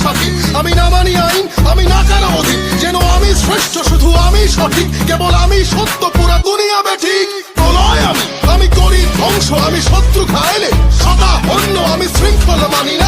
সাথী। আমি না মানি আইন, আমি না কারো অধীন, যেন আমি শ্রেষ্ঠ, শুধু আমি সঠিক, কেবল আমি সত্য, পুরা দুনিয়া বেঠিক। প্রলয় আমি করি ধ্বংস, আমি শত্রু খাইলে সদা হন্য, আমি শৃঙ্খলা মানি না,